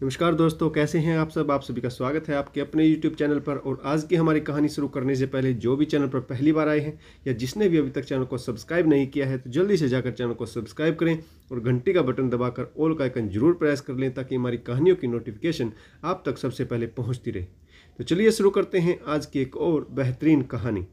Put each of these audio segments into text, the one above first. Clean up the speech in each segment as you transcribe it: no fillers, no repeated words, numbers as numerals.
नमस्कार दोस्तों, कैसे हैं आप सब। आप सभी का स्वागत है आपके अपने YouTube चैनल पर। और आज की हमारी कहानी शुरू करने से पहले जो भी चैनल पर पहली बार आए हैं या जिसने भी अभी तक चैनल को सब्सक्राइब नहीं किया है तो जल्दी से जाकर चैनल को सब्सक्राइब करें और घंटी का बटन दबाकर ऑल का आइकन जरूर प्रेस कर लें ताकि हमारी कहानियों की नोटिफिकेशन आप तक सबसे पहले पहुँचती रहे। तो चलिए शुरू करते हैं आज की एक और बेहतरीन कहानी।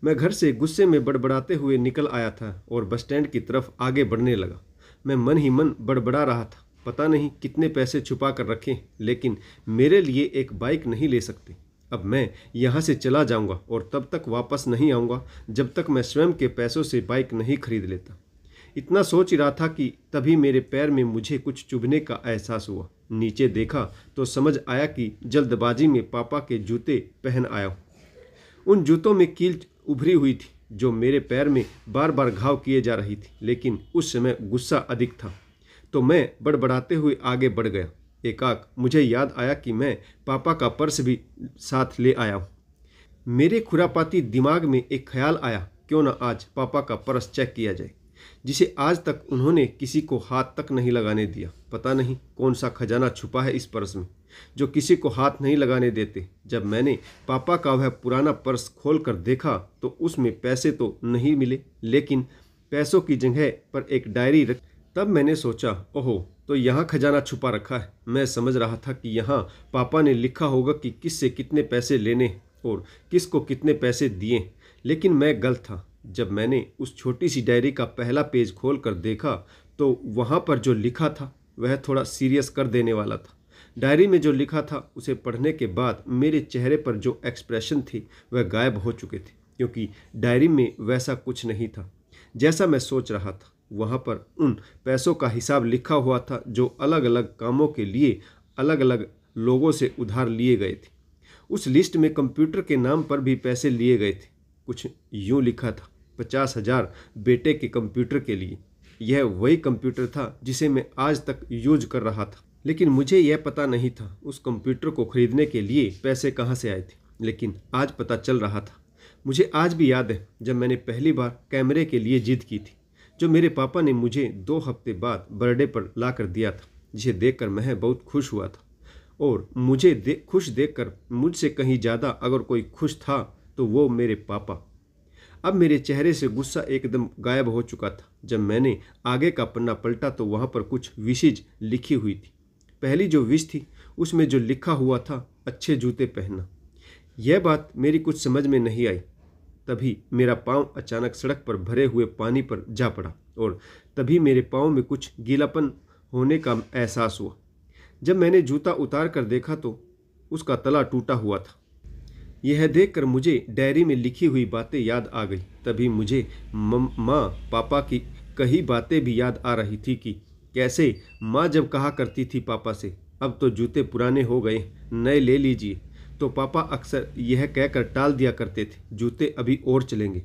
मैं घर से गुस्से में बड़बड़ाते हुए निकल आया था और बस स्टैंड की तरफ आगे बढ़ने लगा। मैं मन ही मन बड़बड़ा रहा था, पता नहीं कितने पैसे छुपा कर रखे, लेकिन मेरे लिए एक बाइक नहीं ले सकते। अब मैं यहाँ से चला जाऊँगा और तब तक वापस नहीं आऊँगा जब तक मैं स्वयं के पैसों से बाइक नहीं खरीद लेता। इतना सोच ही रहा था कि तभी मेरे पैर में मुझे कुछ चुभने का एहसास हुआ। नीचे देखा तो समझ आया कि जल्दबाजी में पापा के जूते पहन आया हूँ। उन जूतों में कील उभरी हुई थी जो मेरे पैर में बार बार घाव किए जा रही थी, लेकिन उस समय गुस्सा अधिक था तो मैं बड़बड़ाते हुए आगे बढ़ गया। एकाएक मुझे याद आया कि मैं पापा का पर्स भी साथ ले आया हूँ। मेरे खुरापाती दिमाग में एक ख्याल आया, क्यों ना आज पापा का पर्स चेक किया जाए, जिसे आज तक उन्होंने किसी को हाथ तक नहीं लगाने दिया। पता नहीं कौन सा खजाना छुपा है इस पर्स में जो किसी को हाथ नहीं लगाने देते। जब मैंने पापा का वह पुराना पर्स खोल कर देखा तो उसमें पैसे तो नहीं मिले, लेकिन पैसों की जगह पर एक डायरी रख। तब मैंने सोचा, ओहो, तो यहाँ खजाना छुपा रखा है। मैं समझ रहा था कि यहाँ पापा ने लिखा होगा कि किससे कितने पैसे लेने और किसको कितने पैसे दिए, लेकिन मैं गलत था। जब मैंने उस छोटी सी डायरी का पहला पेज खोल कर देखा तो वहाँ पर जो लिखा था वह थोड़ा सीरियस कर देने वाला था। डायरी में जो लिखा था उसे पढ़ने के बाद मेरे चेहरे पर जो एक्सप्रेशन थे वह गायब हो चुके थे, क्योंकि डायरी में वैसा कुछ नहीं था जैसा मैं सोच रहा था। वहाँ पर उन पैसों का हिसाब लिखा हुआ था जो अलग अलग कामों के लिए अलग अलग लोगों से उधार लिए गए थे। उस लिस्ट में कंप्यूटर के नाम पर भी पैसे लिए गए थे। कुछ यूँ लिखा था, 50,000 बेटे के कंप्यूटर के लिए। यह वही कंप्यूटर था जिसे मैं आज तक यूज कर रहा था, लेकिन मुझे यह पता नहीं था उस कंप्यूटर को खरीदने के लिए पैसे कहाँ से आए थे। लेकिन आज पता चल रहा था। मुझे आज भी याद है जब मैंने पहली बार कैमरे के लिए जिद की थी, जो मेरे पापा ने मुझे 2 हफ्ते बाद बर्थडे पर ला कर दिया था, जिसे देखकर मैं बहुत खुश हुआ था। और मुझे खुश देखकर मुझसे कहीं ज़्यादा अगर कोई खुश था तो वो मेरे पापा। अब मेरे चेहरे से गुस्सा एकदम गायब हो चुका था। जब मैंने आगे का पन्ना पलटा तो वहाँ पर कुछ विशेष लिखी हुई थी। पहली जो विश थी उसमें जो लिखा हुआ था, अच्छे जूते पहनना। यह बात मेरी कुछ समझ में नहीं आई। तभी मेरा पाँव अचानक सड़क पर भरे हुए पानी पर जा पड़ा और तभी मेरे पाँव में कुछ गीलापन होने का एहसास हुआ। जब मैंने जूता उतार कर देखा तो उसका तला टूटा हुआ था। यह देखकर मुझे डायरी में लिखी हुई बातें याद आ गई। तभी मुझे माँ पापा की कही बातें भी याद आ रही थी कि कैसे माँ जब कहा करती थी पापा से, अब तो जूते पुराने हो गए, नए ले लीजिए, तो पापा अक्सर यह कहकर टाल दिया करते थे, जूते अभी और चलेंगे,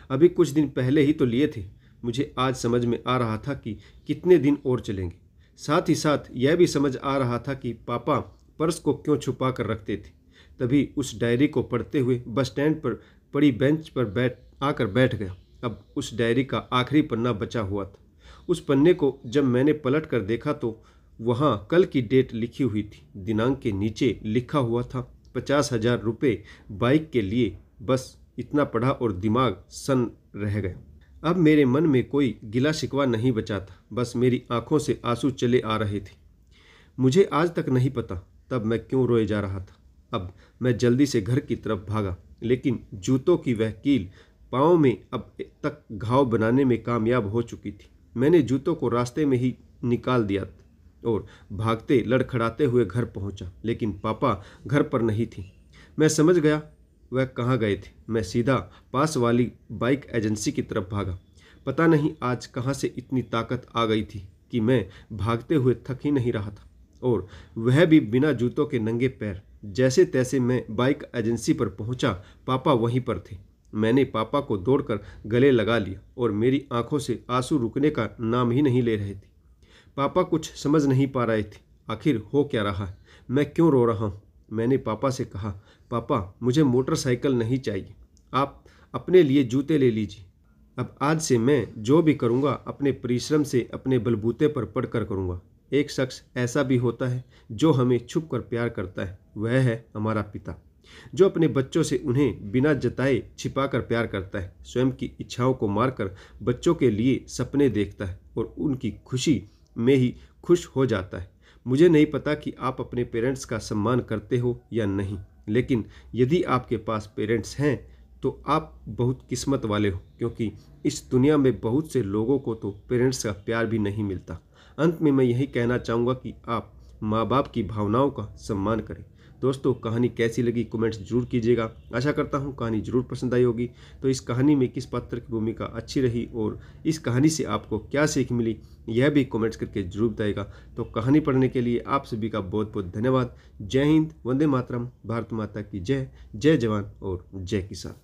अभी कुछ दिन पहले ही तो लिए थे। मुझे आज समझ में आ रहा था कि कितने दिन और चलेंगे। साथ ही साथ यह भी समझ आ रहा था कि पापा पर्स को क्यों छुपा कर रखते थे। तभी उस डायरी को पढ़ते हुए बस स्टैंड पर पड़ी बेंच पर बैठ गया। अब उस डायरी का आखिरी पन्ना बचा हुआ था। उस पन्ने को जब मैंने पलट कर देखा तो वहाँ कल की डेट लिखी हुई थी। दिनांक के नीचे लिखा हुआ था 50,000 रुपये बाइक के लिए। बस इतना पढ़ा और दिमाग सन रह गया। अब मेरे मन में कोई गिला शिकवा नहीं बचा था, बस मेरी आंखों से आंसू चले आ रहे थे। मुझे आज तक नहीं पता तब मैं क्यों रोए जा रहा था। अब मैं जल्दी से घर की तरफ भागा, लेकिन जूतों की वह कील पाँव में अब तक घाव बनाने में कामयाब हो चुकी थी। मैंने जूतों को रास्ते में ही निकाल दिया और भागते लड़खड़ाते हुए घर पहुंचा, लेकिन पापा घर पर नहीं थी। मैं समझ गया वह कहाँ गए थे। मैं सीधा पास वाली बाइक एजेंसी की तरफ भागा। पता नहीं आज कहाँ से इतनी ताकत आ गई थी कि मैं भागते हुए थक ही नहीं रहा था, और वह भी बिना जूतों के नंगे पैर। जैसे तैसे मैं बाइक एजेंसी पर पहुंचा। पापा वहीं पर थे। मैंने पापा को दौड़कर गले लगा लिया और मेरी आंखों से आंसू रुकने का नाम ही नहीं ले रहे थे। पापा कुछ समझ नहीं पा रहे थे, आखिर हो क्या रहा है, मैं क्यों रो रहा हूँ। मैंने पापा से कहा, पापा मुझे मोटरसाइकिल नहीं चाहिए, आप अपने लिए जूते ले लीजिए। अब आज से मैं जो भी करूँगा अपने परिश्रम से अपने बलबूते पर पढ़कर करूँगा। एक शख्स ऐसा भी होता है जो हमें छुप कर प्यार करता है, वह है हमारा पिता, जो अपने बच्चों से उन्हें बिना जताए छिपा कर प्यार करता है, स्वयं की इच्छाओं को मारकर बच्चों के लिए सपने देखता है और उनकी खुशी में ही खुश हो जाता है। मुझे नहीं पता कि आप अपने पेरेंट्स का सम्मान करते हो या नहीं, लेकिन यदि आपके पास पेरेंट्स हैं तो आप बहुत किस्मत वाले हो, क्योंकि इस दुनिया में बहुत से लोगों को तो पेरेंट्स का प्यार भी नहीं मिलता। अंत में मैं यही कहना चाहूँगा कि आप माँ बाप की भावनाओं का सम्मान करें। दोस्तों, कहानी कैसी लगी कमेंट्स जरूर कीजिएगा। आशा करता हूँ कहानी जरूर पसंद आई होगी। तो इस कहानी में किस पात्र की भूमिका अच्छी रही और इस कहानी से आपको क्या सीख मिली, यह भी कमेंट्स करके जरूर बताइएगा। तो कहानी पढ़ने के लिए आप सभी का बहुत बहुत धन्यवाद। जय हिंद, वंदे मातरम, भारत माता की जय। जय जवान और जय किसान।